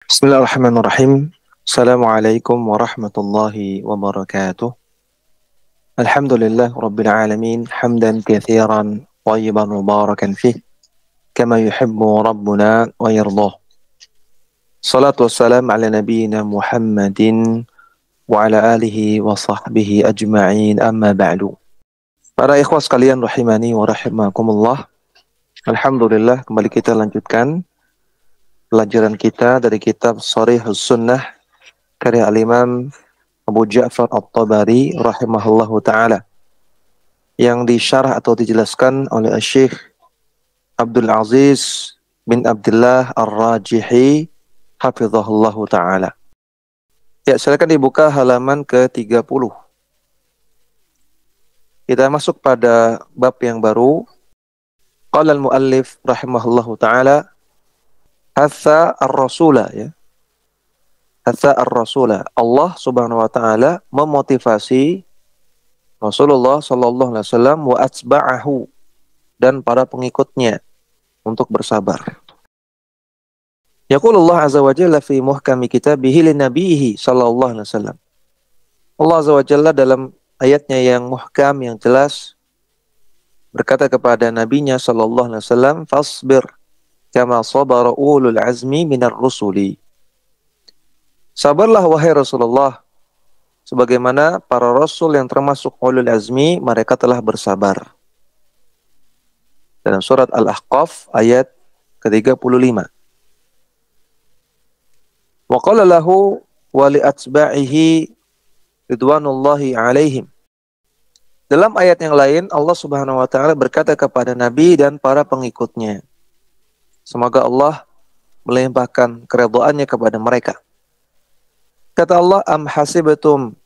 Bismillahirrahmanirrahim. Assalamualaikum warahmatullahi wabarakatuh. Alhamdulillah Rabbil Alamin. Hamdan kathiran tayyiban mubarakan fih. Kama yuhibbu Rabbuna wa yardah. Salatu wassalam ala nabiyyina Muhammadin wa ala alihi wa sahbihi ajma'in amma ba'du. Para ikhwas sekalian rahimani wa rahimakumullah. Alhamdulillah kembali kita lanjutkan pelajaran kita dari kitab Sharihus Sunnah karya Al-Imam Abu Ja'far At-Tabari rahimahullahu ta'ala yang disyarah atau dijelaskan oleh Syekh Abdul Aziz bin Abdullah Ar-Rajihi hafizahullahu ta'ala. Ya, silakan dibuka halaman ke-30. Kita masuk pada bab yang baru. Qala al-muallif rahimahullahu ta'ala hatha ar-rasula, ya. Hatha ar-rasula. Allah Subhanahu wa taala memotivasi Rasulullah sallallahu alaihi wasallam wa atba'ahu dan para pengikutnya untuk bersabar. Yaqulullah azza wa jalla fi muhkami kitabihi li nabiyhi sallallahu alaihi wasallam. Allah azza wa jalla dalam ayatnya yang muhkam, yang jelas, berkata kepada nabinya sallallahu alaihi wasallam, fasbir kama sabara ulul azmi minar rusuli. Sabarlah wahai Rasulullah, sebagaimana para rasul yang termasuk ulul azmi, mereka telah bersabar. Dalam surat Al-Ahqaf ayat ke-35. Wa qala lahu wa li atba'ihi ridwanullahi alaihim. Dalam ayat yang lain Allah Subhanahu wa taala berkata kepada nabi dan para pengikutnya, semoga Allah melimpahkan keridhaannya kepada mereka. Kata Allah, am hasibtum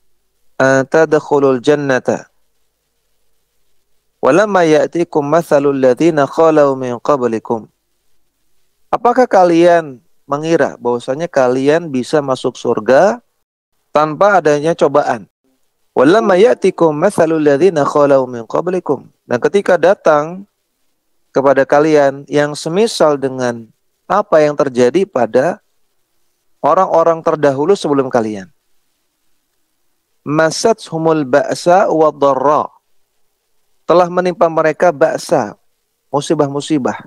an tadkhulul jannata walamma ya'tikum mathalul ladzina khalau min qablikum. Apakah kalian mengira bahwasanya kalian bisa masuk surga tanpa adanya cobaan? Walamma ya'tikum mathalul ladzina khalau min qablikum. Dan ketika datang kepada kalian yang semisal dengan apa yang terjadi pada orang-orang terdahulu sebelum kalian. Masathumul ba'sa wa dharra. Telah menimpa mereka ba'sa, musibah-musibah,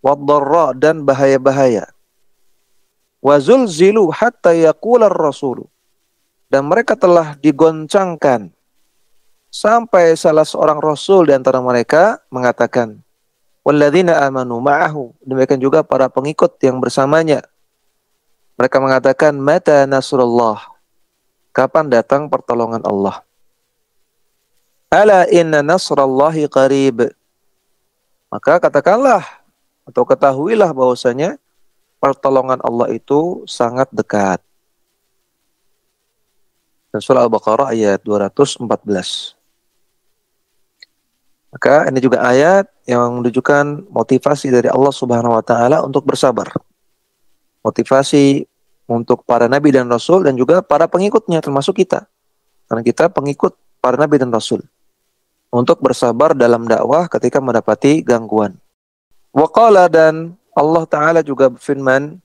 wa dharra, dan bahaya-bahaya. Wa zulzilu hatta yaqular rasulu. Dan mereka telah digoncangkan sampai salah seorang rasul di antara mereka mengatakan, walladzina amanu ma'ahu, demikian juga para pengikut yang bersamanya. Mereka mengatakan, mata nasrullah, kapan datang pertolongan Allah? Ala inna nasrallahi qarib. Maka katakanlah atau ketahuilah bahwasanya pertolongan Allah itu sangat dekat. Dan surah Al-Baqarah ayat 214. Maka ini juga ayat yang menunjukkan motivasi dari Allah Subhanahu wa taala untuk bersabar. Motivasi untuk para nabi dan rasul dan juga para pengikutnya termasuk kita. Karena kita pengikut para nabi dan rasul. Untuk bersabar dalam dakwah ketika mendapati gangguan. Wa qala, dan Allah taala juga berfirman,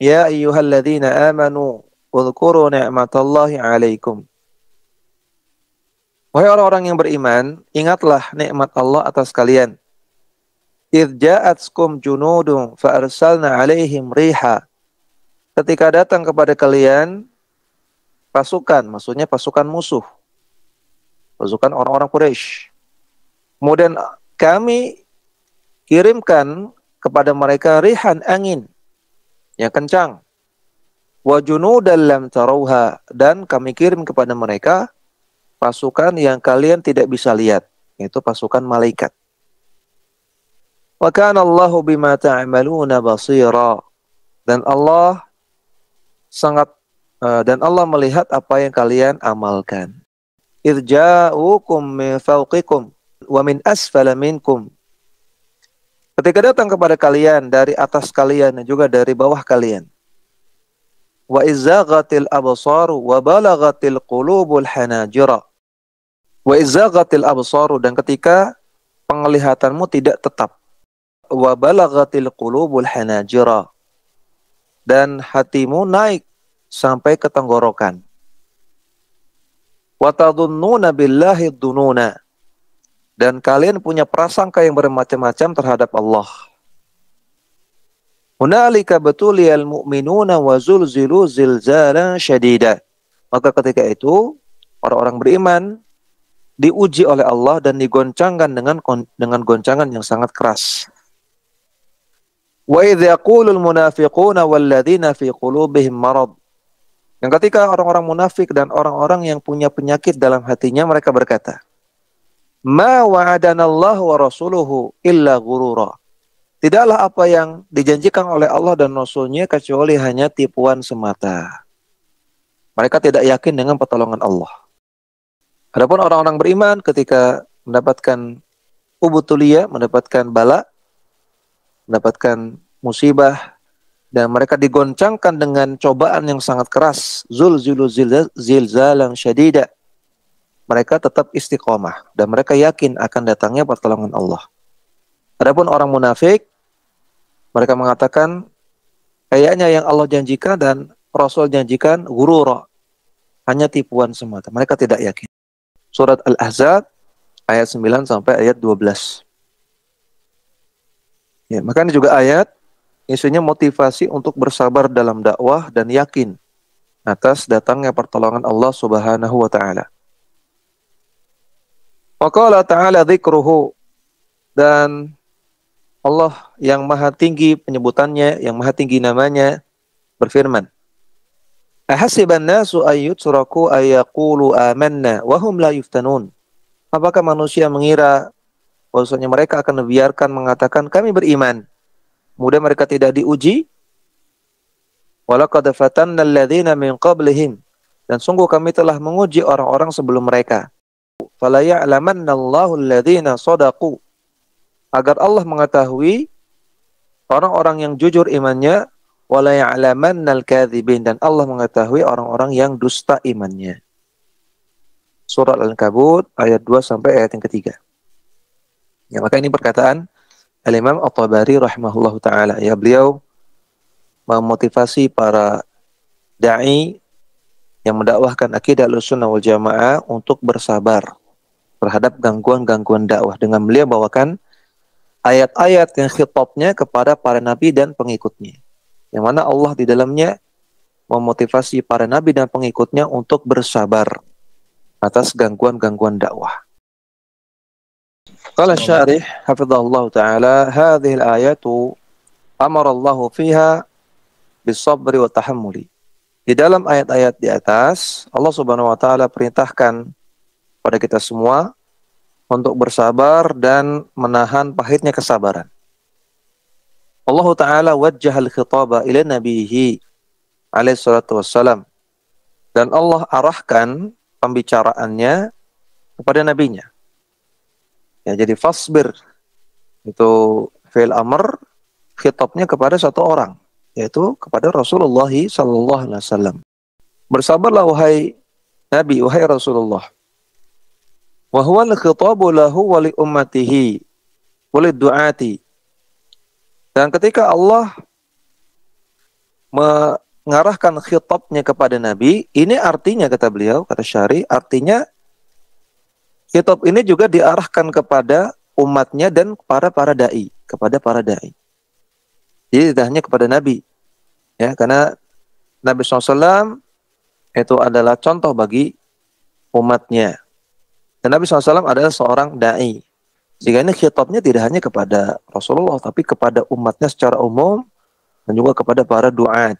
ya ayyuhalladzina amanu udhkuru ni'matallahi 'alaikum. Wahai orang-orang yang beriman, ingatlah nikmat Allah atas kalian. Idh ja'atskum junudun fa arsalna 'alaihim riha. Ketika datang kepada kalian pasukan, maksudnya pasukan musuh, pasukan orang-orang Quraisy. Kemudian kami kirimkan kepada mereka rihan, angin yang kencang. Wa junudan lam tarauha, dan kami kirim kepada mereka pasukan yang kalian tidak bisa lihat, yaitu pasukan malaikat. Wa kana Allahu bima ta'maluna basira. Dan Allah melihat apa yang kalian amalkan. Idh ja'ukum min fawqikum wa min asfala minkum. Ketika datang kepada kalian dari atas kalian dan juga dari bawah kalian. Wa izzaghatil absaru wa balaghatil qulubul hanajira. Wa izzaghatil absaru, dan ketika penglihatanmu tidak tetap. Wa balaghatil qulubul hanajira, dan hatimu naik sampai ke tenggorokan. Wa tadhunnuna billahi dhununa, dan kalian punya prasangka yang bermacam-macam terhadap Allah. Hunalika batuliyal mu'minuna wa zulzilu zilzalan syadida. Maka ketika itu orang-orang beriman diuji oleh Allah dan digoncangkan dengan goncangan yang sangat keras. Wa idz yaqulul munafiquna walladzina fi qulubihim marad. Yang ketika orang-orang munafik dan orang-orang yang punya penyakit dalam hatinya mereka berkata, "Ma wa'adanallahu wa rasuluhu illa ghurura." Tidaklah apa yang dijanjikan oleh Allah dan Rasul-Nya kecuali hanya tipuan semata. Mereka tidak yakin dengan pertolongan Allah. Adapun orang-orang beriman ketika mendapatkan ubutuliyah, mendapatkan bala, mendapatkan musibah, dan mereka digoncangkan dengan cobaan yang sangat keras, zulzilu zilzalan syadida, mereka tetap istiqomah dan mereka yakin akan datangnya pertolongan Allah. Adapun orang munafik, mereka mengatakan kayaknya yang Allah janjikan dan Rasul janjikan ghurura, hanya tipuan semata. Mereka tidak yakin. Surat Al-Ahzab ayat 9 sampai ayat 12. Ya, maka ini juga ayat isinya motivasi untuk bersabar dalam dakwah dan yakin atas datangnya pertolongan Allah Subhanahu wa taala. Wa qala ta'ala dzikruhu, dan Allah yang maha tinggi penyebutannya, yang maha tinggi namanya, berfirman, "Ahasiban nasu ayyutraku ayyaqulu amanna wa hum la yuftanun." Apakah manusia mengira bahwasanya mereka akan dibiarkan mengatakan kami beriman, kemudian mereka tidak diuji? Walaqad fatanna alladzina min qablihim, dan sungguh kami telah menguji orang-orang sebelum mereka. Fala ya'lamanna Allahu alladzina shadaqu, agar Allah mengetahui orang-orang yang jujur imannya, wala ya'lamannal kadzibin, dan Allah mengetahui orang-orang yang dusta imannya. Surah Al-Ankabut ayat 2 sampai ayat yang ketiga. Ya, maka ini perkataan Al-Imam At-Tabari rahimahullahu taala. Ya, beliau memotivasi para dai yang mendakwahkan akidah Ahlussunnah wal Jamaah untuk bersabar terhadap gangguan-gangguan dakwah dengan beliau bawakan ayat-ayat yang khitabnya kepada para nabi dan pengikutnya, yang mana Allah di dalamnya memotivasi para nabi dan pengikutnya untuk bersabar atas gangguan-gangguan dakwah. Qala syarih hafizahullah taala, hadhihi al-ayatu amara Allah fiha bis-sabri wa tahammuli. Di dalam ayat-ayat di atas, Allah Subhanahu wa taala perintahkan pada kita semua untuk bersabar dan menahan pahitnya kesabaran. Allah Ta'ala wajjahal khitaba ila nabihi alaihi salatu wassalam, dan Allah arahkan pembicaraannya kepada nabinya. Ya, jadi fasbir itu fi'il amr, khitabnya kepada satu orang, yaitu kepada Rasulullah sallallahu alaihi wasallam. Bersabarlah wahai Nabi, wahai Rasulullah. Wa huwa al-khitabu lahu wa li ummatihi wa li du'ati. Dan ketika Allah mengarahkan khitabnya kepada Nabi, ini artinya, kata beliau, kata Syari, artinya khitab ini juga diarahkan kepada umatnya dan kepada para dai, kepada para dai. Jadi tidak hanya kepada Nabi, ya, karena Nabi SAW itu adalah contoh bagi umatnya. Dan Nabi SAW adalah seorang da'i. Sehingga ini khitabnya tidak hanya kepada Rasulullah, tapi kepada umatnya secara umum dan juga kepada para du'at.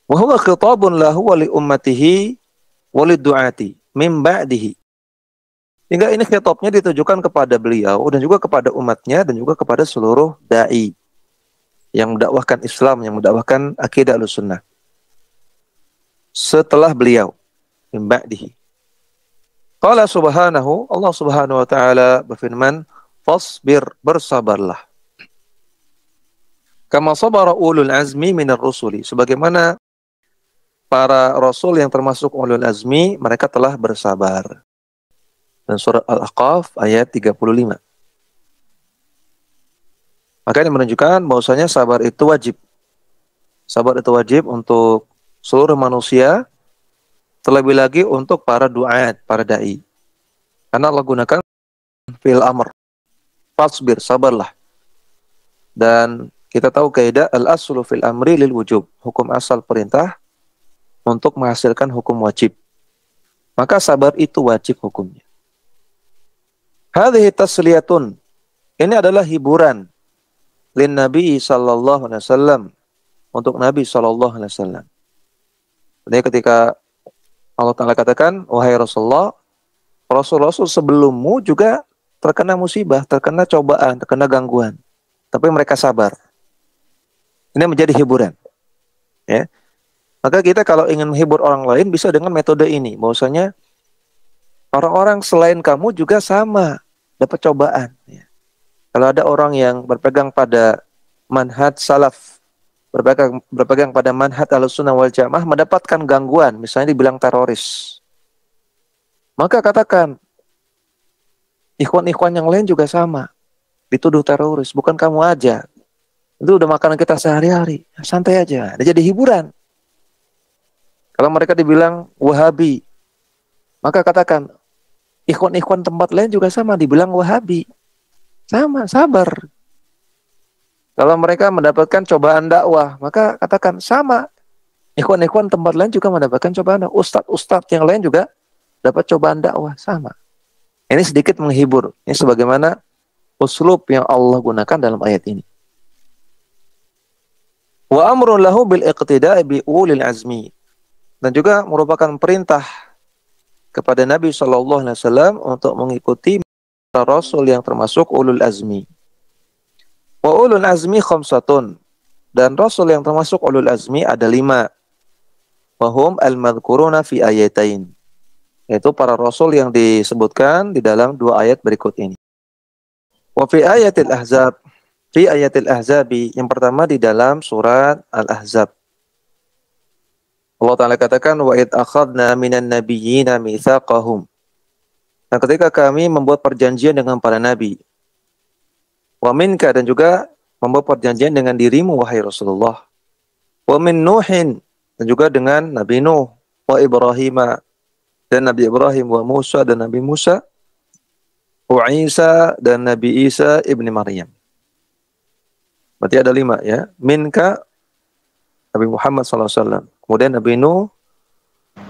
Wa huwa khitabun lahu wa li ummatihi wa li du'ati min ba'dihi. Hingga ini khitabnya ditujukan kepada beliau dan juga kepada umatnya dan juga kepada seluruh da'i yang mendakwahkan Islam, yang mendakwahkan akidah Ahlussunnah setelah beliau, min ba'dihi. Qala subhanahu, Allah Subhanahu wa taala berfirman, fasbir, bersabarlah. Kama sabara ulul azmi minar rusuli, sebagaimana para rasul yang termasuk ulul azmi, mereka telah bersabar. Dan surat Al-Ahqaf ayat 35. Maka ini menunjukkan bahwasanya sabar itu wajib. Sabar itu wajib untuk seluruh manusia, terlebih lagi untuk para du'at, para dai. Karena Allah gunakan fil amr. Fasbir, sabarlah. Dan kita tahu kaidah al-aslu fil amri lil wujub. Hukum asal perintah untuk menghasilkan hukum wajib. Maka sabar itu wajib hukumnya. Hadhihi tasliyatun. Ini adalah hiburan lin Nabi sallallahu alaihi wasallam, untuk Nabi sallallahu alaihi wasallam. Jadi ketika Allah Ta'ala katakan, wahai Rasulullah, Rasul-Rasul sebelummu juga terkena musibah, terkena cobaan, terkena gangguan. Tapi mereka sabar. Ini menjadi hiburan. Ya. Maka kita kalau ingin menghibur orang lain bisa dengan metode ini. Bahwasanya orang-orang selain kamu juga sama dapat cobaan. Ya. Kalau ada orang yang berpegang pada manhaj salaf, berpegang pada manhaj Ahlussunnah wal Jamaah, mendapatkan gangguan, misalnya dibilang teroris, maka katakan, ikhwan-ikhwan yang lain juga sama dituduh teroris, bukan kamu aja. Itu udah makanan kita sehari-hari, santai aja, udah jadi hiburan. Kalau mereka dibilang Wahabi, maka katakan, ikhwan-ikhwan tempat lain juga sama dibilang Wahabi, sama, sabar. Kalau mereka mendapatkan cobaan dakwah, maka katakan sama. Ikhwan-ikhwan tempat lain juga mendapatkan cobaan dakwah. Ustadz-ustadz yang lain juga dapat cobaan dakwah, sama. Ini sedikit menghibur. Ini sebagaimana uslub yang Allah gunakan dalam ayat ini. Wa amrun lahu bil iqtida'i bi ulil azmi. Dan juga merupakan perintah kepada Nabi SAW untuk mengikuti para Rasul yang termasuk ulul azmi. Wa ulul azmi khamsatun. Dan Rasul yang termasuk ulul azmi ada 5. Wahum al-madhkuruna fi ayatain. Yaitu para Rasul yang disebutkan di dalam 2 ayat berikut ini. Wa fi ayatil ahzab. Fi ayatil ahzabi. Yang pertama di dalam surat Al-Ahzab. Allah Ta'ala katakan, wa id akhadna minan nabiyyina mitsaqahum. Nah, ketika kami membuat perjanjian dengan para nabi. Wa minka, dan juga membuat perjanjian dengan dirimu wahai Rasulullah. Wa min Nuhin, dan juga dengan Nabi Nuh. Wa Ibrahim, dan Nabi Ibrahim. Wa Musa, dan Nabi Musa. Wa Isa, dan Nabi Isa ibni Maryam. Berarti ada 5 ya. Minka, Nabi Muhammad SAW. Kemudian Nabi Nuh,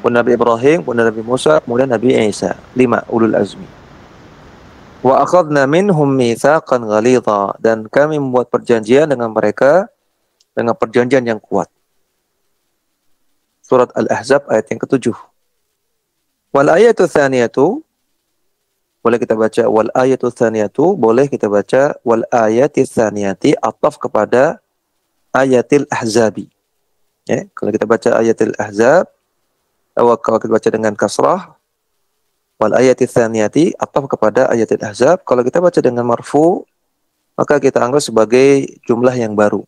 kemudian Nabi Ibrahim, kemudian Nabi Musa, kemudian Nabi Isa. 5 ulul azmi. Wa akhadna minhum mitsaqan ghalidha, dan kami membuat perjanjian dengan mereka dengan perjanjian yang kuat. Surat Al-Ahzab ayat yang ke-7. Wal ayatu tsaniyatu, boleh kita baca wal ayatu tsaniyatu, boleh kita baca wal ayati tsaniyati, ataf kepada ayatil ahzabi. Ya, kalau kita baca ayatil ahzab, kalau kita baca dengan kasrah, wal ayati tsaniyati, ataf kepada ayatil ahzab. Kalau kita baca dengan marfu, maka kita anggap sebagai jumlah yang baru.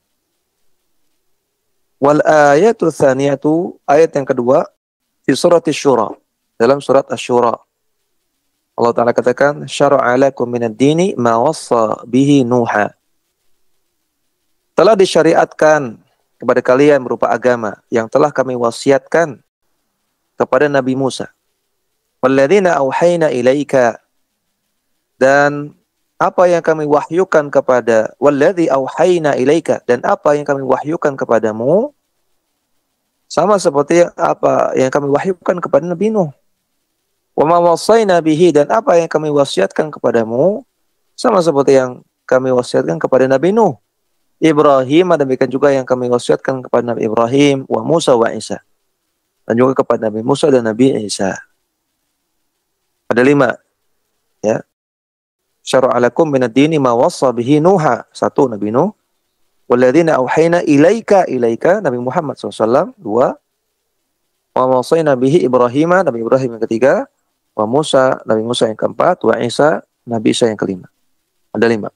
Wal ayatu tsaniyatu, ayat yang kedua, di surat Asy-Syura, dalam surat Asy-Syura. Allah Ta'ala katakan, syara'a lakum minad dini ma wassa bihi Nuha. Telah disyariatkan kepada kalian berupa agama yang telah kami wasiatkan kepada Nabi Musa. Walladzina auhayna ilaika, dan apa yang kami wahyukan kepada, walladzi auhayna ilaika, dan apa yang kami wahyukan kepadamu sama seperti apa yang kami wahyukan kepada Nabi Nuh. Wa ma wassayna bihi, dan apa yang kami wasiatkan kepadamu sama seperti yang kami wasiatkan kepada Nabi Nuh. Ibrahim, demikian juga yang kami wasiatkan kepada Nabi Ibrahim, wa Musa wa Isa, dan juga kepada Nabi Musa dan Nabi Isa. Ada 5 ya. Syara'a lakum minad dini ma wassa bihi Nuha, 1 Nabi Nuh. Walladzina auhayna ilaika Nabi Muhammad SAW, 2. Wa wassayna bihi Ibrahim, Nabi Ibrahim yang ketiga. Wa Musa, Nabi Musa yang keempat. Wa Isa, Nabi Isa yang kelima. Ada 5.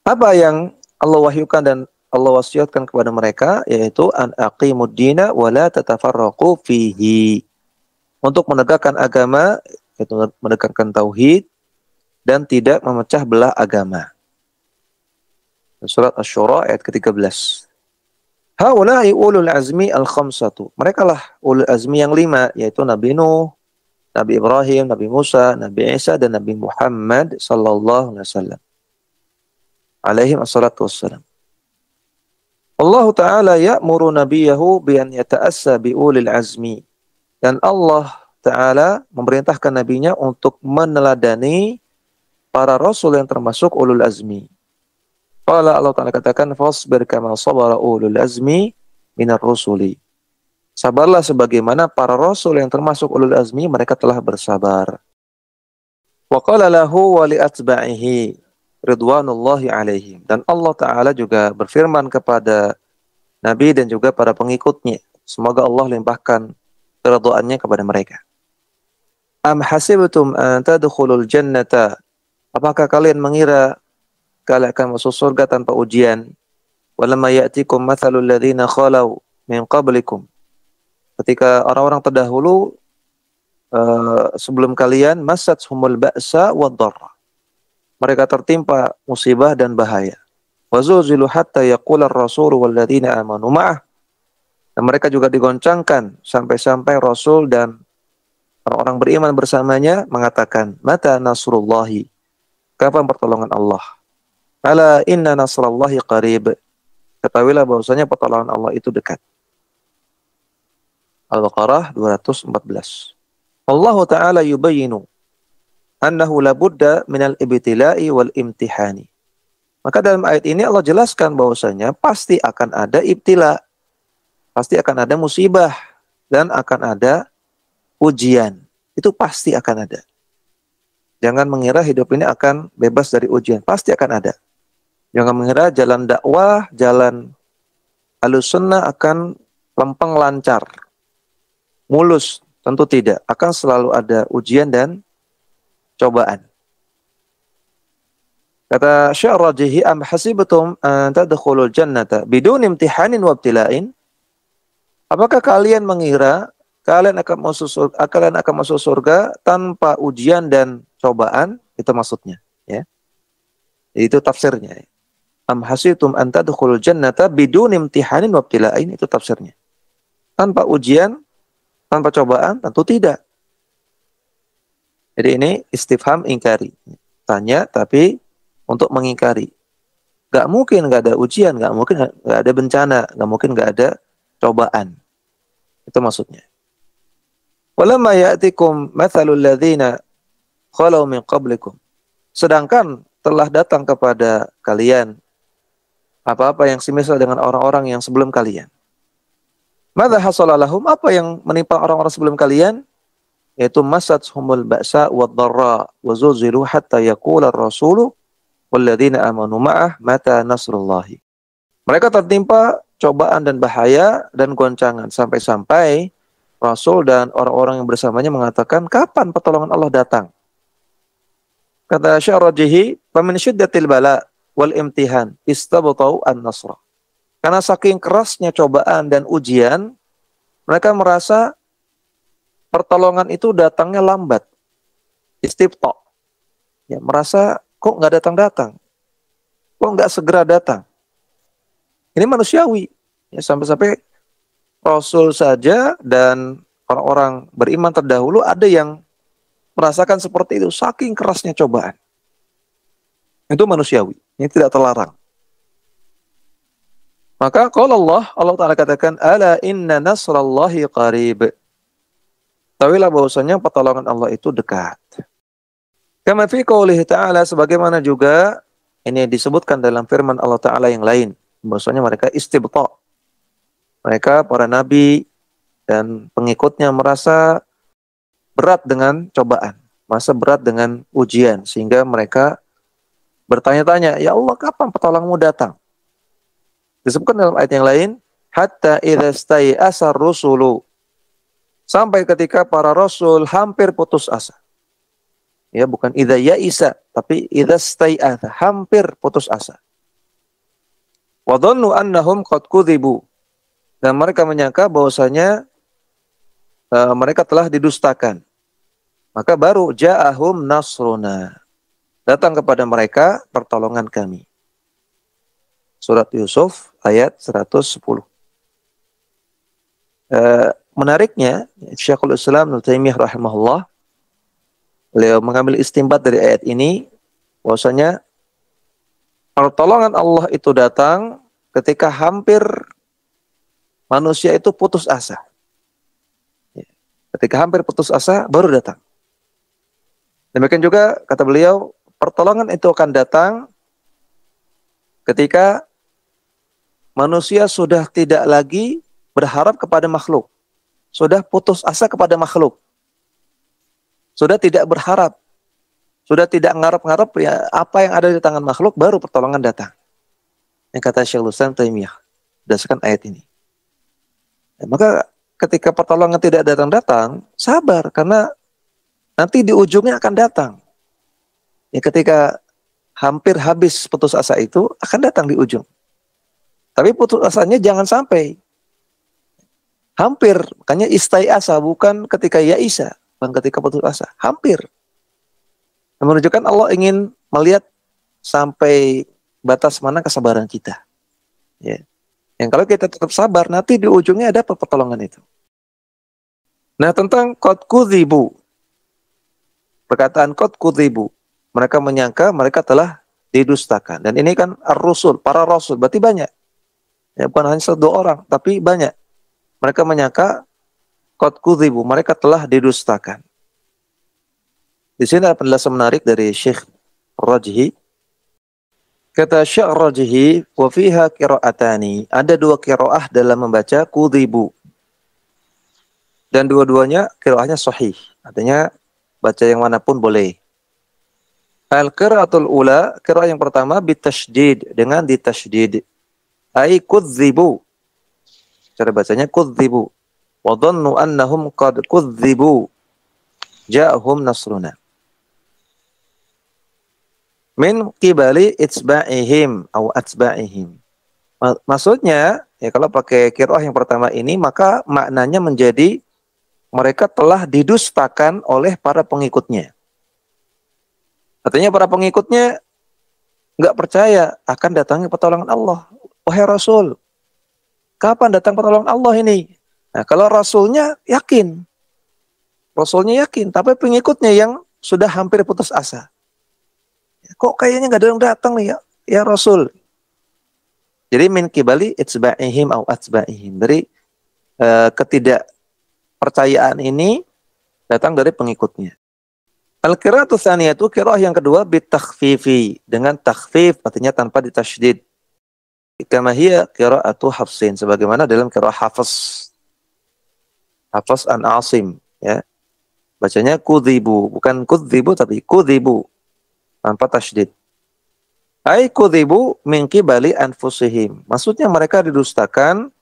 Apa yang Allah wahyukan dan Allah wasiatkan kepada mereka, yaitu an aqimud dina wa la tatafarraqu fihi. Untuk menegakkan agama, yaitu menegakkan tauhid dan tidak memecah belah agama. Surat Asy-Syura ayat ke-13. Haula'i ulul azmi al-khamsatu. Mereka lah ulul azmi yang 5, yaitu Nabi Nuh, Nabi Ibrahim, Nabi Musa, Nabi Isa, dan Nabi Muhammad sallallahu alaihi wasallam. Alaihi wassalatu wassalam. Allah Ta'ala ya'muru nabiyahu bi an yata'assa bi ulil azmi. Dan Allah Ta'ala memerintahkan nabinya untuk meneladani para rasul yang termasuk ulul azmi. Qala Allah Ta'ala katakan, fasbir kama sabara ulul azmi minar rusuli. Sabarlah sebagaimana para rasul yang termasuk ulul azmi, mereka telah bersabar. Wa qala lahu wa li atba'ihi ridwanullahi alaihim. Dan Allah Ta'ala juga berfirman kepada Nabi dan juga para pengikutnya. Semoga Allah limpahkan keridhaannya kepada mereka. Am hasibtum an tadkhulul jannata. Apakah kalian mengira kalian akan masuk surga tanpa ujian? Walamma ya'tikum mathalul ladzina khalau min qablikum. Ketika orang-orang terdahulu sebelum kalian, masathumul ba'sa wad-dharra. Mereka tertimpa musibah dan bahaya. Wazuzilu hatta yaqula ar-rasul wal ladzina amanu ma'ah. Dan mereka juga digoncangkan sampai-sampai Rasul dan orang-orang beriman bersamanya mengatakan, mata nasrullahi. Kapan pertolongan Allah? Ala inna nasrallahi qarib. Ketahuilah bahwasanya pertolongan Allah itu dekat. Al-Baqarah 214. Allah Ta'ala yubayyinu annahu labudda minal ibtila'i wal imtihani. Maka dalam ayat ini Allah jelaskan bahwasanya pasti akan ada ibtila, pasti akan ada musibah, dan akan ada ujian. Itu pasti akan ada. Jangan mengira hidup ini akan bebas dari ujian, pasti akan ada. Jangan mengira jalan dakwah, jalan Ahlussunnah akan lempeng lancar, mulus. Tentu tidak, akan selalu ada ujian dan cobaan. Kata Syekh Rajihi, am hasibtum an tadkhulul jannata bidun imtihanin wa ibtila'in? Apakah kalian mengira kalian akan masuk surga tanpa ujian dan cobaan? Itu maksudnya, ya. Itu tafsirnya. Am hasibtum an tadkhulul jannata bidun imtihanin wa ibtila'in? Itu tafsirnya. Tanpa ujian, tanpa cobaan, tentu tidak. Jadi ini istifham ingkari. Tanya tapi untuk mengingkari. Gak mungkin gak ada ujian, gak mungkin gak ada bencana, gak mungkin gak ada cobaan. Itu maksudnya. Walamma ya'tikum mathalul ladzina khalau min qablikum. Sedangkan telah datang kepada kalian apa-apa yang semisal dengan orang-orang yang sebelum kalian. Madza hasala lahum, apa yang menimpa orang-orang sebelum kalian? Yaitu masathumul ba'sa wad-dharra wa zulzilu hatta yaqula ar-rasulu wal ladzina amanu ma'ah mata nasrullahi. Mereka tertimpa cobaan dan bahaya dan goncangan sampai-sampai Rasul dan orang-orang yang bersamanya mengatakan, kapan pertolongan Allah datang? Kata Syekh Rajihi, famin syiddatil bala wal imtihan istabtau an-nasra. Karena saking kerasnya cobaan dan ujian, mereka merasa pertolongan itu datangnya lambat. Istibta. Ya, merasa kok nggak datang-datang. Kok nggak segera datang. Ini manusiawi. Ya, sampai-sampai Rasul saja dan orang-orang beriman terdahulu ada yang merasakan seperti itu. Saking kerasnya cobaan. Itu manusiawi. Ini tidak terlarang. Maka kalau Allah Ta'ala katakan, ala inna nasrallahi qarib. Tahuilah bahwasanya pertolongan Allah itu dekat. Kama fi qoulihi ta'ala, sebagaimana juga ini disebutkan dalam firman Allah Ta'ala yang lain. Bahwasanya mereka istibta. Mereka para nabi dan pengikutnya merasa berat dengan cobaan. Merasa berat dengan ujian. Sehingga mereka bertanya-tanya, ya Allah, kapan pertolonganmu datang? Disebutkan dalam ayat yang lain, hatta idza stai'asa rusulu, sampai ketika para rasul hampir putus asa. Ya, bukan idza ya'isa, tapi idza stai'asa, hampir putus asa. Wa dhannu annahum qad kudzibu, dan mereka menyangka bahwasanya mereka telah didustakan. Maka baru ja'ahum nasruna, datang kepada mereka pertolongan kami. Surat Yusuf ayat 110. Menariknya, Syekhul Islam Ibnu Taimiyah rahimahullah, beliau mengambil istinbat dari ayat ini, bahwasanya pertolongan Allah itu datang ketika hampir manusia itu putus asa. Ketika hampir putus asa, baru datang. Demikian juga, kata beliau, pertolongan itu akan datang ketika manusia sudah tidak lagi berharap kepada makhluk. Sudah putus asa kepada makhluk. Sudah tidak berharap. Sudah tidak ngarep-ngarep ya, apa yang ada di tangan makhluk, baru pertolongan datang. Yang kata Syekhul Islam Taimiyah, berdasarkan ayat ini. Maka ketika pertolongan tidak datang-datang, sabar, karena nanti di ujungnya akan datang. Ya, ketika hampir habis putus asa itu, akan datang di ujung. Tapi putus asanya jangan sampai. Hampir, makanya istai asa, bukan ketika ya'isa, bukan ketika putus asa. Hampir. Menunjukkan Allah ingin melihat sampai batas mana kesabaran kita. Ya. Yang kalau kita tetap sabar, nanti di ujungnya ada pertolongan itu. Nah, tentang qad kudzibu. Perkataan qad kudzibu. Mereka menyangka mereka telah didustakan. Dan ini kan ar-rusul, para rasul, berarti banyak. Ya, bukan hanya satu orang, tapi banyak. Mereka menyangka qad kudzibu, mereka telah didustakan. Di sini ada penjelasan menarik dari Syekh Rajhi. Kata Syekh Rajhi, wa fiha qira'atani, ada dua qiraah dalam membaca kudzibu. Dan dua-duanya qiraahnya sahih. Artinya baca yang manapun boleh. Al-qira'atul ula, qiraah yang pertama bitasydid, dengan ditasydid. Ai kudzibu. Cara bacanya kudzibu. Wa dhannu annahum qad kudzibu. Ja'hum nasruna. Min qibali itsba'ihim atau atsba'ihim. Maksudnya, ya kalau pakai qiraah yang pertama ini, maka maknanya menjadi mereka telah didustakan oleh para pengikutnya. Artinya para pengikutnya nggak percaya akan datangnya pertolongan Allah. Wahai Rasul, kapan datang pertolongan Allah ini? Nah, kalau Rasulnya yakin, tapi pengikutnya yang sudah hampir putus asa. Kok kayaknya nggak ada yang datang nih ya Rasul. Jadi min qibali itsba'ihim au atsba'ihim. Dari ketidakpercayaan ini datang dari pengikutnya. Al-qira'atu tsaniyatu, qira'ah yang kedua bitakhfifi, dengan takhfif, artinya tanpa ditasydid. Kama hiya qira'atu Hafsin, sebagaimana dalam qira'ah Hafs. Hafs an Asim, ya. Bacanya kudzibu, bukan kudzibu tapi kudzibu. Tanpa tasydid. Ai kudzibu min qibali anfusihim. Maksudnya mereka didustakan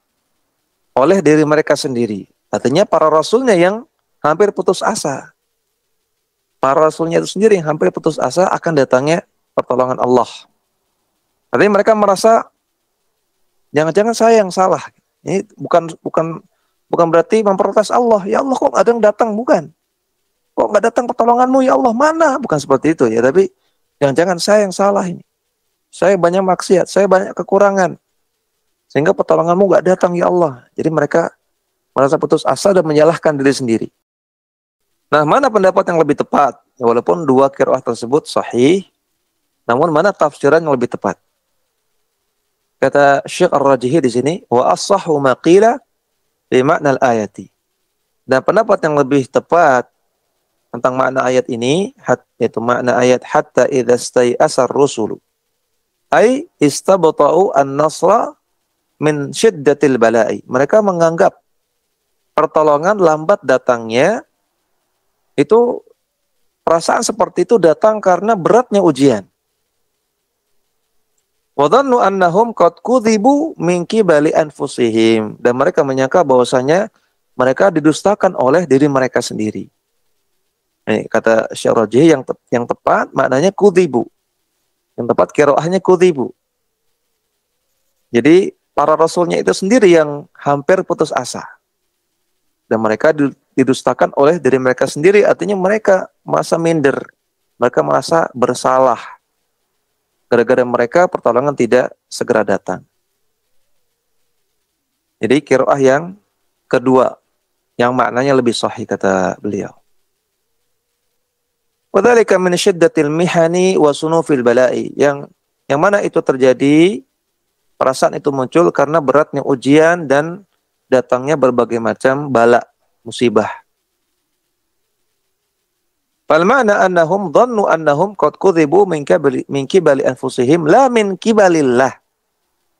oleh diri mereka sendiri. Artinya para rasulnya yang hampir putus asa. Para rasulnya itu sendiri yang hampir putus asa akan datangnya pertolongan Allah. Artinya mereka merasa jangan-jangan saya yang salah. Ini bukan berarti memprotes Allah. Ya Allah, kok ada yang datang? Bukan. Kok nggak datang pertolonganmu ya Allah? Mana? Bukan seperti itu ya, tapi jangan-jangan saya yang salah ini. Saya banyak maksiat, saya banyak kekurangan. Sehingga pertolonganmu nggak datang ya Allah. Jadi mereka merasa putus asa dan menyalahkan diri sendiri. Nah, mana pendapat yang lebih tepat? Ya, walaupun dua qiraah tersebut sahih, namun mana tafsiran yang lebih tepat? Kata Syekh Ar-Rajhi di sini, wa as-sahhu ma qila bi ma'na al-ayati. Dan pendapat yang lebih tepat tentang makna ayat ini, yaitu makna ayat hatta idza stai'asar rusulu, ai istabta'u an-nasra min syiddatil bala'i. Mereka menganggap pertolongan lambat datangnya itu, perasaan seperti itu datang karena beratnya ujian. Wa dhannu annahum qad kudzibu min qibali anfusihim, dan mereka menyangka bahwasanya mereka didustakan oleh diri mereka sendiri. Kata Syekh Rajhi, yang tepat maknanya kudzibu. Yang tepat qiraahnya kudzibu. Jadi para rasulnya itu sendiri yang hampir putus asa. Dan mereka didustakan oleh diri mereka sendiri, artinya mereka merasa minder. Mereka merasa bersalah. Gara-gara mereka pertolongan tidak segera datang. Jadi qiraah yang kedua yang maknanya lebih sahih kata beliau. Wadzalika min syiddatil mihani wa sunufil bala'i. Yang mana itu terjadi, perasaan itu muncul karena beratnya ujian dan datangnya berbagai macam bala, musibah. Fal ma'na annahum dhannu annahum qad kudzibu min kibali anfusihim la min kibalillah.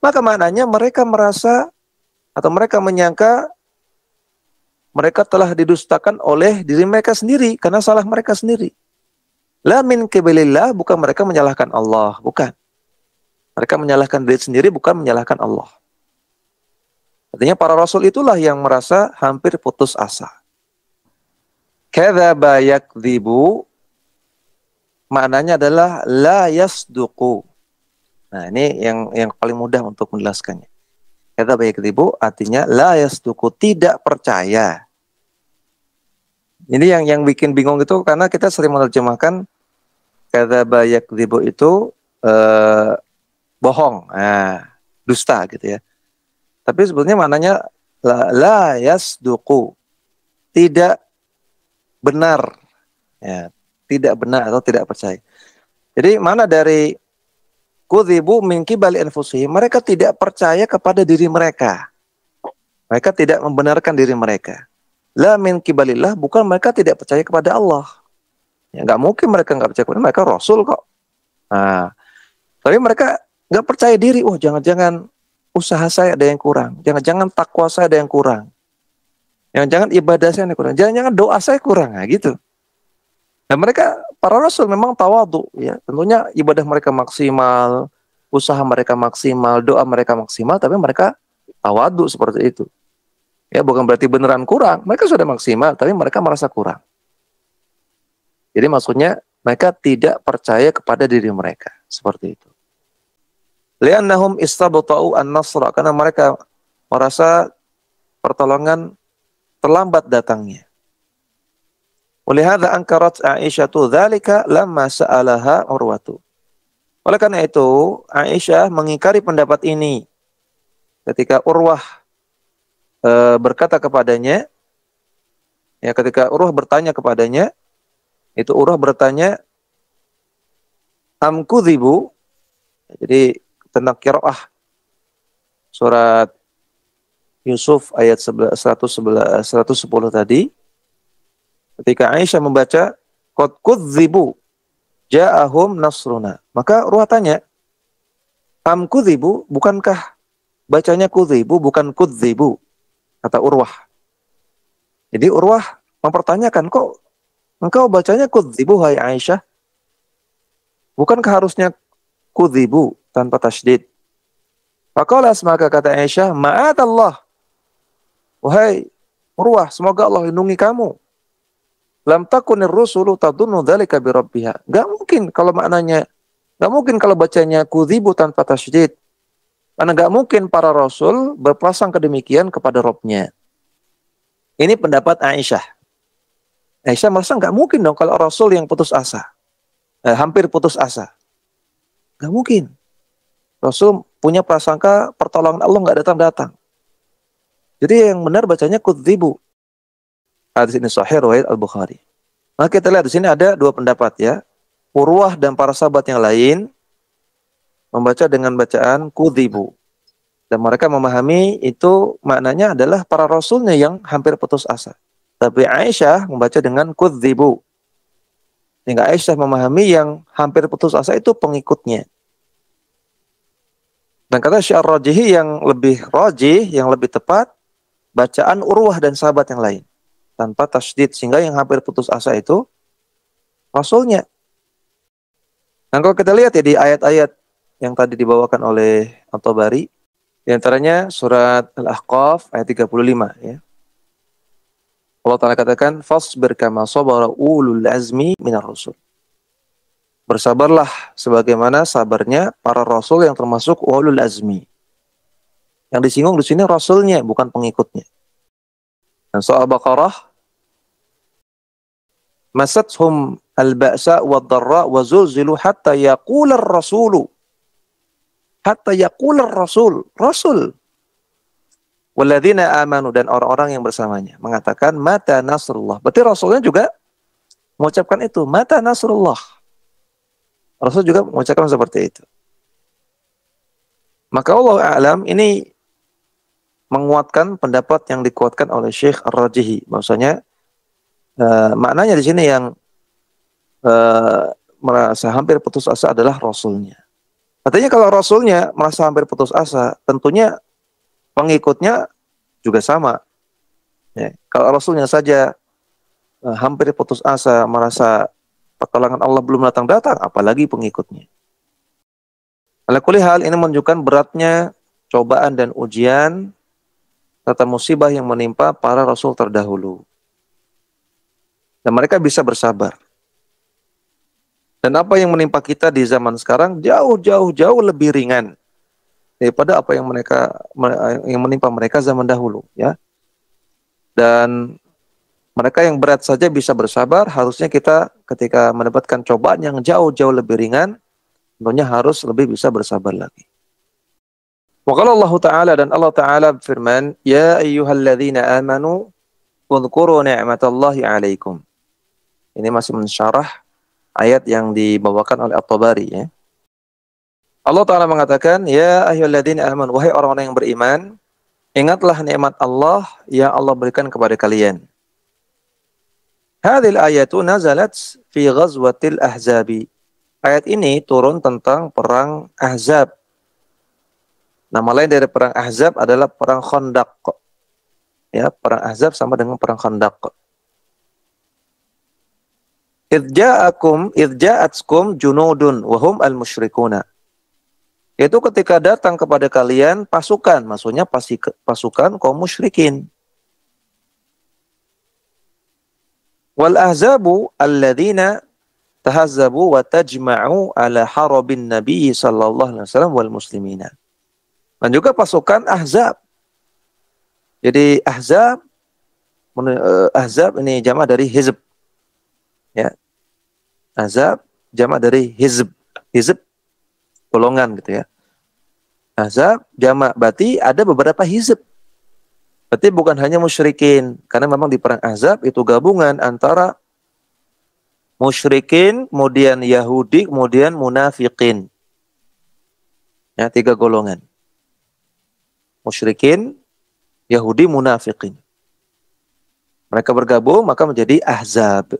Maka maknanya mereka merasa atau mereka menyangka mereka telah didustakan oleh diri mereka sendiri karena salah mereka sendiri. La min kibalillah, bukan mereka menyalahkan Allah, bukan. Mereka menyalahkan diri sendiri, bukan menyalahkan Allah. Artinya para rasul itulah yang merasa hampir putus asa. Kadzaba yakdzibu, maknanya adalah la yasduqu. Nah, ini yang paling mudah untuk menjelaskannya. Kadzaba yakdzibu artinya la yasduqu, tidak percaya. Ini yang bikin bingung itu karena kita sering menerjemahkan kadzaba yakdzibu itu bohong, dusta gitu ya. Tapi sebetulnya maknanya la yasduqu, tidak benar, ya, tidak benar atau tidak percaya. Jadi mana dari kudzibu min kibali anfusihim, mereka tidak percaya kepada diri mereka. Mereka tidak membenarkan diri mereka. La min kibalillah, bukan mereka tidak percaya kepada Allah. Ya, nggak mungkin mereka nggak percaya kepada mereka Rasul kok. Nah, tapi mereka nggak percaya diri. Oh, jangan-jangan usaha saya ada yang kurang. Jangan-jangan takwa saya ada yang kurang. Jangan-jangan ibadah saya ada yang kurang. Jangan-jangan doa saya kurang. Nah, gitu. Dan mereka, para Rasul memang tawadhu. Ya. Tentunya ibadah mereka maksimal, usaha mereka maksimal, doa mereka maksimal, tapi mereka tawadhu seperti itu. Ya, bukan berarti beneran kurang. Mereka sudah maksimal, tapi mereka merasa kurang. Jadi maksudnya mereka tidak percaya kepada diri mereka. Seperti itu. Li'annahum istabta'u an-nasra, karena mereka merasa pertolongan terlambat datangnya. Walihadza ankarat Aisyatu dzalika lamma sa'alaha Urwatu. Oleh karena itu, Aisyah mengingkari pendapat ini ketika Urwah berkata kepadanya, ya, ketika Urwah bertanya kepadanya, itu Urwah bertanya, am kudzibu, jadi tentang qiraah surat Yusuf ayat 110 tadi, ketika Aisyah membaca qad kudzibu ja'ahum nasruna, maka Urwah tanya, am kudzibu, bukankah bacanya kudzibu bukan kudzibu, kata Urwah. Jadi Urwah mempertanyakan, kok engkau bacanya kudzibu hai Aisyah? Bukankah harusnya kudzibu tanpa tasydid? Faqala, maka kata Aisyah, ma'adallah, wahai Urwah, semoga Allah lindungi kamu. Lam takunir rusulu tadunnu dzalika bi rabbiha. Enggak mungkin kalau maknanya, enggak mungkin kalau bacanya kudzibu tanpa tasydid. Karena enggak mungkin para rasul berprasangka demikian kepada Rabb-nya. Ini pendapat Aisyah. Aisyah merasa enggak mungkin dong kalau rasul yang putus asa. Hampir putus asa. Enggak mungkin. Rasul punya prasangka pertolongan Allah enggak datang-datang. Jadi yang benar bacanya kudzibu. Hadis ini sahih riwayat Al-Bukhari. Nah, kita lihat di sini ada dua pendapat ya. Urwah dan para sahabat yang lain membaca dengan bacaan kudzibu. Dan mereka memahami itu maknanya adalah para rasulnya yang hampir putus asa. Tapi Aisyah membaca dengan kudzibu. Sehingga Aisyah memahami yang hampir putus asa itu pengikutnya. Dan kata Syarrajihi yang lebih rajih, yang lebih tepat, bacaan Urwah dan sahabat yang lain. Tanpa tasydid, sehingga yang hampir putus asa itu rasulnya. Nah, kalau kita lihat ya di ayat-ayat yang tadi dibawakan oleh At-Tabari, di antaranya surat Al-Ahqaf ayat 35 ya. Allah Ta'ala katakan, fasbir kama sabara ulul azmi minar rusul. Bersabarlah sebagaimana sabarnya para rasul yang termasuk ulul azmi. Yang disinggung di sini rasulnya, bukan pengikutnya. Dan soal Baqarah, masathum al-ba'sa wad-dharra wa zulzilu hatta yaqula ar-rasulu. Hatta yaqula ar-rasul. Rasul. Walladzina amanu, dan orang-orang yang bersamanya, mengatakan mata nasrullah. Berarti Rasulnya juga mengucapkan itu, mata nasrullah. Rasul juga mengucapkan seperti itu. Maka Allah a'lam, ini menguatkan pendapat yang dikuatkan oleh Syekh Ar-Rajihi. Maksudnya maknanya di sini yang merasa hampir putus asa adalah Rasulnya. Artinya kalau Rasulnya merasa hampir putus asa, tentunya pengikutnya juga sama. Ya. Kalau Rasulnya saja hampir putus asa, merasa pertolongan Allah belum datang-datang, apalagi pengikutnya. Ala kulli hal, ini menunjukkan beratnya cobaan dan ujian serta musibah yang menimpa para Rasul terdahulu. Dan mereka bisa bersabar. Dan apa yang menimpa kita di zaman sekarang jauh lebih ringan daripada apa yang menimpa mereka zaman dahulu, ya. Dan mereka yang berat saja bisa bersabar, harusnya kita ketika mendapatkan cobaan yang jauh lebih ringan, tentunya harus lebih bisa bersabar lagi. Wa qala Allah Ta'ala, dan Allah Ta'ala berfirman, ya ayyuhalladzina amanu udhkuru ni'matallahi 'alaikum. Ini masih mensyarah ayat yang dibawakan oleh At-Tabari, ya. Allah Ta'ala mengatakan, ya ayyuhalladzina amanu, wahai orang-orang yang beriman, ingatlah nikmat Allah yang Allah berikan kepada kalian. Hadhil ayatu nazalat fi ghazwatil ahzabi. Ayat ini turun tentang perang Ahzab. Nama lain dari perang Ahzab adalah perang Khandaq. Ya, perang Ahzab sama dengan perang Khandaq. Idja'atskum junudun wahum al-musyrikuna. Yaitu ketika datang kepada kalian pasukan, maksudnya pasukan kaum musyrikin. Wal ahzabu alladzina tahazzabu wa tajma'u ala harabin nabi sallallahu alaihi wasallam wal muslimina. Dan juga pasukan Ahzab. Jadi Ahzab ini jamak dari hizb. Ya. Ahzab jamak dari hizb. Hizb golongan gitu ya. Ahzab jamak, berarti ada beberapa hizb. Berarti bukan hanya musyrikin, karena memang di perang Ahzab itu gabungan antara musyrikin, kemudian Yahudi, kemudian munafikin. Ya, 3 golongan. Musyrikin, Yahudi, munafikin. Mereka bergabung maka menjadi Ahzab.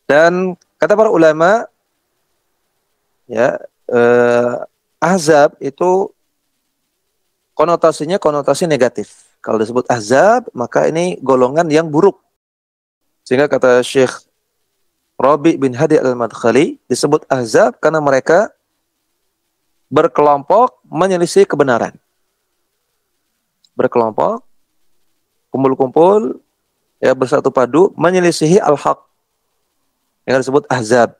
Dan kata para ulama, ya, Ahzab itu konotasinya konotasi negatif. Kalau disebut Ahzab, maka ini golongan yang buruk. Sehingga kata Syekh Rabi bin Hadi al-Madkhali, disebut Ahzab karena mereka berkelompok menyelisih kebenaran. Berkelompok, kumpul-kumpul, ya, bersatu padu, menyelisihi al-haq, yang disebut Ahzab.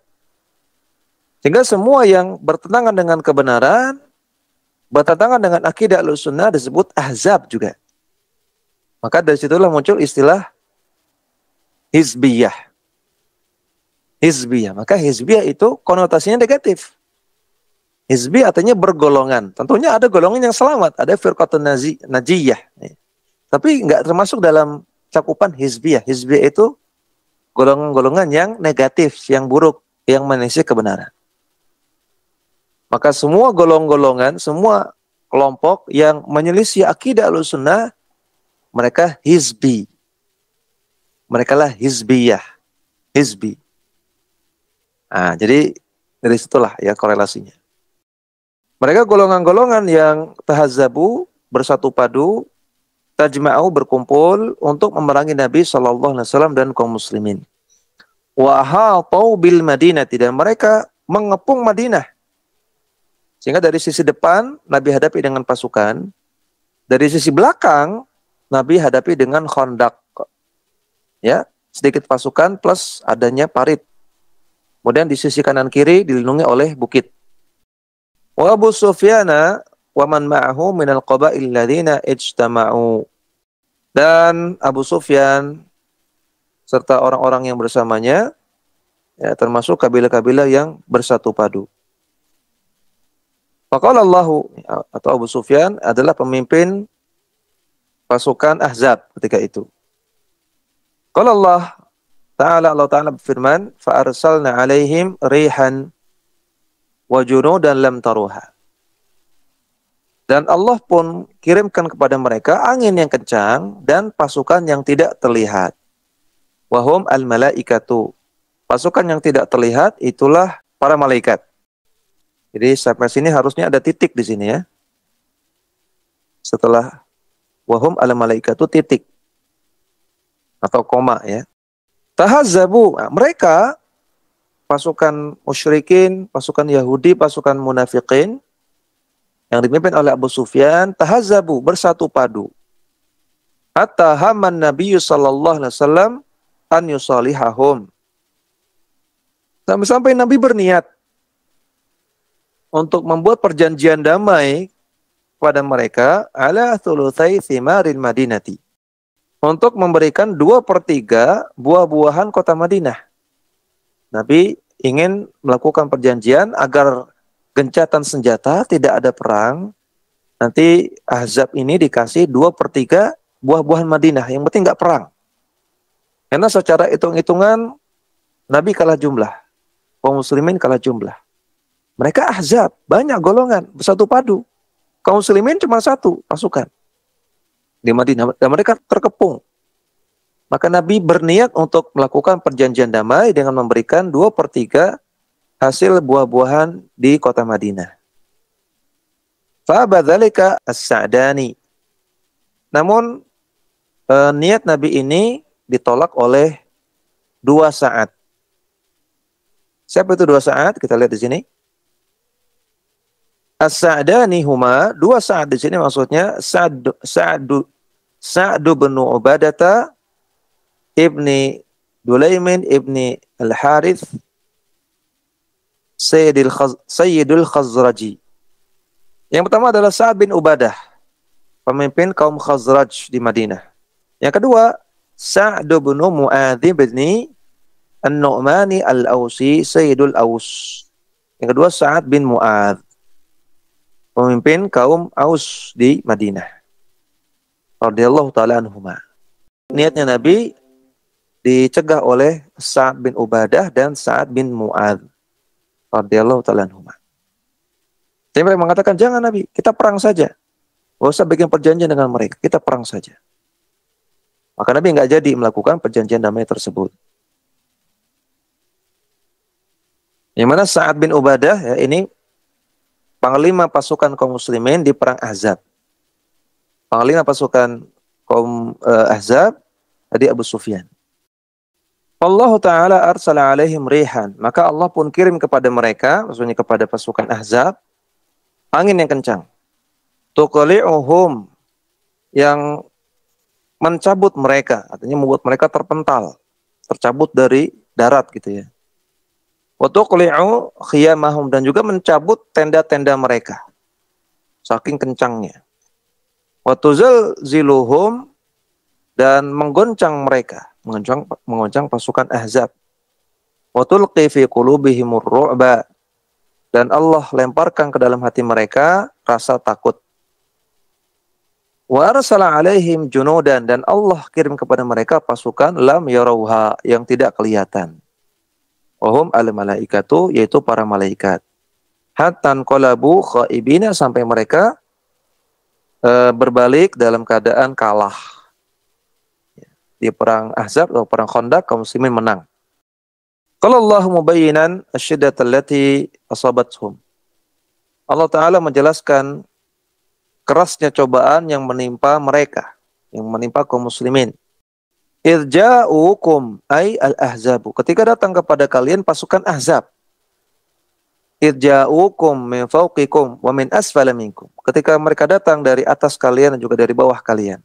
Sehingga semua yang bertentangan dengan kebenaran, bertentangan dengan akidah Ahlussunnah disebut Ahzab juga. Maka dari situlah muncul istilah hizbiyah. Hizbiyah. Maka hizbiyah itu konotasinya negatif. Hizbi artinya bergolongan. Tentunya ada golongan yang selamat, ada firqatun najiyah. Tapi nggak termasuk dalam cakupan hizbiyah. Hizbiyah itu golongan-golongan yang negatif, yang buruk, yang menyelisih kebenaran. Maka semua golongan, semua kelompok yang menyelisih akidah Ahlussunnah, mereka hizbi. Mereka lah hizbiyah. Hizbi. Nah, jadi dari situlah ya korelasinya. Mereka golongan-golongan yang tahazzabu, bersatu padu, tajma'u, berkumpul untuk memerangi Nabi SAW dan kaum muslimin. Wa ahatau bil Madinati, dan mereka mengepung Madinah. Sehingga dari sisi depan Nabi hadapi dengan pasukan, dari sisi belakang Nabi hadapi dengan Khandaq. Ya, sedikit pasukan plus adanya parit. Kemudian di sisi kanan kiri dilindungi oleh bukit. Wa Abu Sufyana wa man ma'ahu minal qaba'il ladzina ijtama'u. Dan Abu Sufyan serta orang-orang yang bersamanya, ya, termasuk kabilah-kabilah yang bersatu padu. Faqala Allahu, atau Abu Sufyan adalah pemimpin pasukan Ahzab ketika itu. Kalau Allah Ta'ala berfirman, فَأَرْسَلْنَا عَلَيْهِمْ رِيحًا وَجُنُودًا لَمْ تَرُوهَا. Dan Allah pun kirimkan kepada mereka angin yang kencang dan pasukan yang tidak terlihat. Wahum al-malaikatu. Pasukan yang tidak terlihat itulah para malaikat. Jadi sampai sini harusnya ada titik di sini ya. Setelah wahum al-malaikatu titik atau koma ya. Tahazzabu. Nah, mereka pasukan musyrikin, pasukan Yahudi, pasukan munafikin yang dipimpin oleh Abu Sufyan, tahazzabu, bersatu padu. Hatta haman Nabi sallallahu alaihi wasallam an yusalihahum. Sampai-sampai Nabi berniat untuk membuat perjanjian damai pada mereka ala thulutsai thimaril Madinati. Untuk memberikan 2/3 buah-buahan kota Madinah. Nabi ingin melakukan perjanjian agar gencatan senjata, tidak ada perang. Nanti Ahzab ini dikasih 2/3 buah-buahan Madinah. Yang penting nggak perang. Karena secara hitung-hitungan Nabi kalah jumlah. Kaum muslimin kalah jumlah. Mereka Ahzab, banyak golongan, bersatu padu. Kaum muslimin cuma satu pasukan di Madinah. Dan mereka terkepung. Maka Nabi berniat untuk melakukan perjanjian damai dengan memberikan 2/3 hasil buah-buahan di kota Madinah. Fa'abadzalika as-Sa'dani. Namun niat Nabi ini ditolak oleh 2 Sa'ad. Siapa itu 2 Sa'ad? Kita lihat di sini. As-Sa'dani huma, 2 Sa'ad di sini maksudnya Sa'd bin Ubadah ibni Dulaimin ibni Al-Harith Sayyidul Khazraji. Yang pertama adalah Sa'ad bin Ubadah, pemimpin kaum Khazraj di Madinah. Yang kedua, Sa'd bin Mu'adz bin An-Nu'mani Al-Ausi Sayyidul Aus. Yang kedua, Sa'ad bin Mu'adz, pemimpin kaum Aus di Madinah. Radhiyallahu ta'ala anhuma. Niatnya Nabi dicegah oleh Sa'ad bin Ubadah dan Sa'ad bin Mu'adz. Radhiyallahu ta'ala anhuma. Jadi mereka mengatakan, jangan Nabi, kita perang saja. Gak usah bikin perjanjian dengan mereka, kita perang saja. Maka Nabi nggak jadi melakukan perjanjian damai tersebut. Yang mana Sa'ad bin Ubadah, ya, ini panglima pasukan kaum muslimin di perang Ahzab. Panglima pasukan kaum Ahzab, tadi Abu Sufyan. Allah Ta'ala arsala alaihim rihan. Maka Allah pun kirim kepada mereka, maksudnya kepada pasukan Ahzab, angin yang kencang. Tuqli'uhum, yang mencabut mereka, artinya membuat mereka terpental, tercabut dari darat gitu ya. Wa tuqli'u khiyamahum, dan juga mencabut tenda-tenda mereka. Saking kencangnya. Wa tuzalziluhum, dan menggoncang mereka, menggoncang pasukan Ahzab. Wa tulqi fi qulubihimur ru'ba, dan Allah lemparkan ke dalam hati mereka rasa takut. Wa arsala alaihim junudan, dan Allah kirim kepada mereka pasukan lam yarauha, yang tidak kelihatan. Wahum al-malaikatu, yaitu para malaikat. Hatan qalabu khaibina, sampai mereka berbalik dalam keadaan kalah. Di perang Ahzab atau perang Khandaq, kaum muslimin menang. Qala Allah mubayyinan asyiddata allati asabathum. Allah Ta'ala menjelaskan kerasnya cobaan yang menimpa mereka, yang menimpa kaum muslimin. Irja'ukum ay al-ahzabu, ketika datang kepada kalian pasukan Ahzab. Irja'ukum min fawqikum wa min asfala minkum, ketika mereka datang dari atas kalian dan juga dari bawah kalian.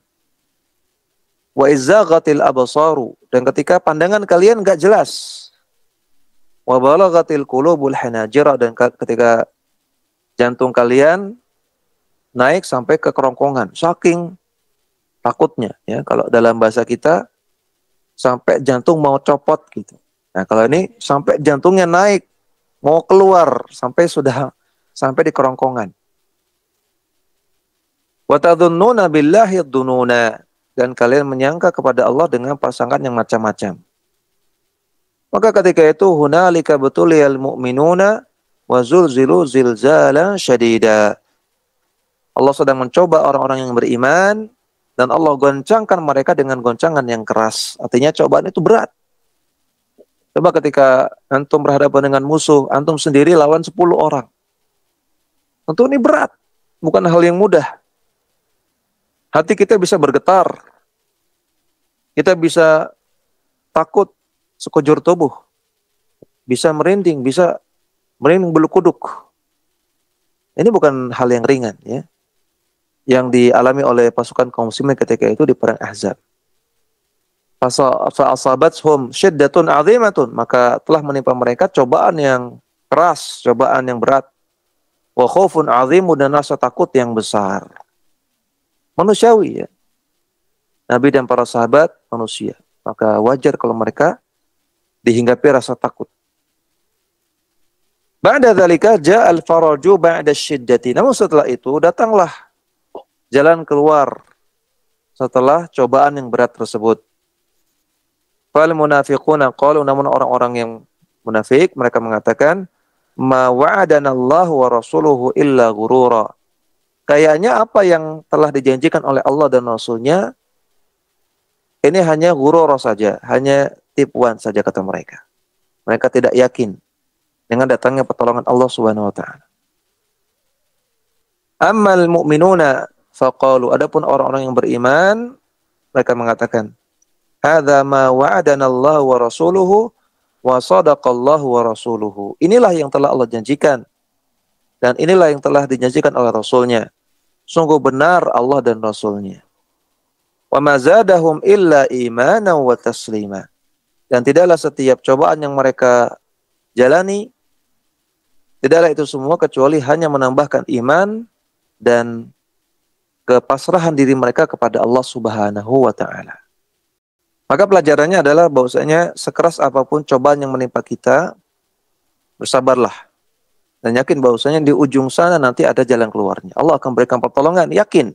Wa izzaghatil absaru, dan ketika pandangan kalian enggak jelas. Wa balaghatil qulubul hanajira, dan ketika jantung kalian naik sampai ke kerongkongan, saking takutnya ya. Kalau dalam bahasa kita sampai jantung mau copot gitu. Nah, kalau ini sampai jantungnya naik, mau keluar, sampai di kerongkongan. Wa tadhunnuna billahi dhununa, dan kalian menyangka kepada Allah dengan pasangan yang macam-macam. Maka ketika itu hunalika butuliyal mu'minuna wa zulzilu zilzalan syadida. Allah sedang mencoba orang-orang yang beriman dan Allah goncangkan mereka dengan goncangan yang keras. Artinya cobaan itu berat. Coba ketika antum berhadapan dengan musuh, antum sendiri lawan 10 orang. Tentu ini berat, bukan hal yang mudah. Hati kita bisa bergetar. Kita bisa takut sekujur tubuh. Bisa merinding bulu kuduk. Ini bukan hal yang ringan ya, yang dialami oleh pasukan kaum muslimin ketika itu di perang Ahzab. Fa'asabathum syiddatun 'azimatun, maka telah menimpa mereka cobaan yang keras, cobaan yang berat. Wa khaufun 'azimun, dan rasa takut yang besar. Manusiawi ya. Nabi dan para sahabat manusia, maka wajar kalau mereka dihinggapi rasa takut. Ba'da dzalika ja'al faraju ba'da syiddati. Namun setelah itu datanglah jalan keluar setelah cobaan yang berat tersebut. Fal munafiquna qalu, namun orang-orang yang munafik mereka mengatakan, ma wa'adana Allah wa rasuluhu illa ghurura. Kayaknya apa yang telah dijanjikan oleh Allah dan Rasulnya ini hanya ghurura saja, hanya tipuan saja, kata mereka. Mereka tidak yakin dengan datangnya pertolongan Allah Subhanahu wa taala. Ammal mu'minuna faqalu, adapun orang-orang yang beriman mereka mengatakan, hadza ma wa'adana Allah wa rasuluhu wa sadaqallahu wa rasuluhu. Inilah yang telah Allah janjikan dan inilah yang telah dijanjikan oleh Rasulnya. Sungguh benar Allah dan Rasulnya. Wa ma zadahum illa imanan wa taslima. Dan tidaklah setiap cobaan yang mereka jalani, tidaklah itu semua kecuali hanya menambahkan iman dan kepasrahan diri mereka kepada Allah Subhanahu wa taala. Maka pelajarannya adalah bahwasanya sekeras apapun cobaan yang menimpa kita, bersabarlah. Dan yakin bahwasanya di ujung sana nanti ada jalan keluarnya. Allah akan berikan pertolongan, yakin.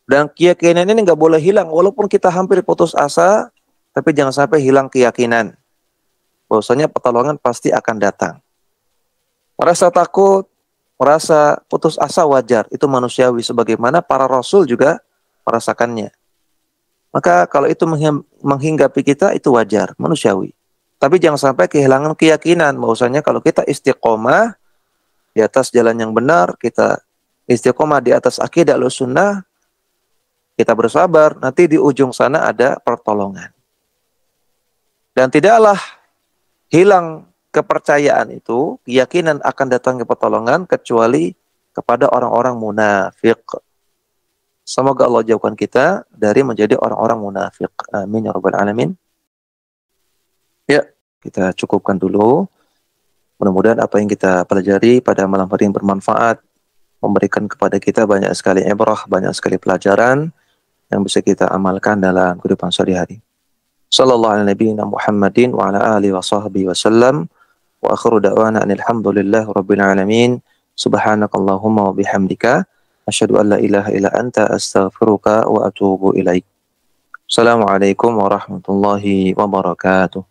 Dan keyakinan ini nggak boleh hilang. Walaupun kita hampir putus asa, tapi jangan sampai hilang keyakinan bahwasanya pertolongan pasti akan datang. Merasa takut, merasa putus asa wajar. Itu manusiawi, sebagaimana para rasul juga merasakannya. Maka kalau itu menghinggapi kita, itu wajar, manusiawi. Tapi jangan sampai kehilangan keyakinan bahwasanya kalau kita istiqomah di atas jalan yang benar, kita istiqomah di atas akidah Ahlussunnah, kita bersabar, nanti di ujung sana ada pertolongan. Dan tidaklah hilang kepercayaan itu, keyakinan akan datangnya pertolongan kecuali kepada orang-orang munafik. Semoga Allah jauhkan kita dari menjadi orang-orang munafik. Amin ya rabbal alamin. Ya, kita cukupkan dulu. Mudah-mudahan apa yang kita pelajari pada malam hari ini bermanfaat, memberikan kepada kita banyak sekali ibrah, banyak sekali pelajaran yang bisa kita amalkan dalam kehidupan sehari-hari. Sallallahu ala nabiyyina Muhammadin wa ala alihi wa sahbihi wasallam. Wa akhiru da'wana alhamdulillahi rabbil alamin. Subhanakallahumma wa bihamdika asyhadu an la ilaha illa anta astaghfiruka wa atubu ilaik. Assalamualaikum warahmatullahi wabarakatuh.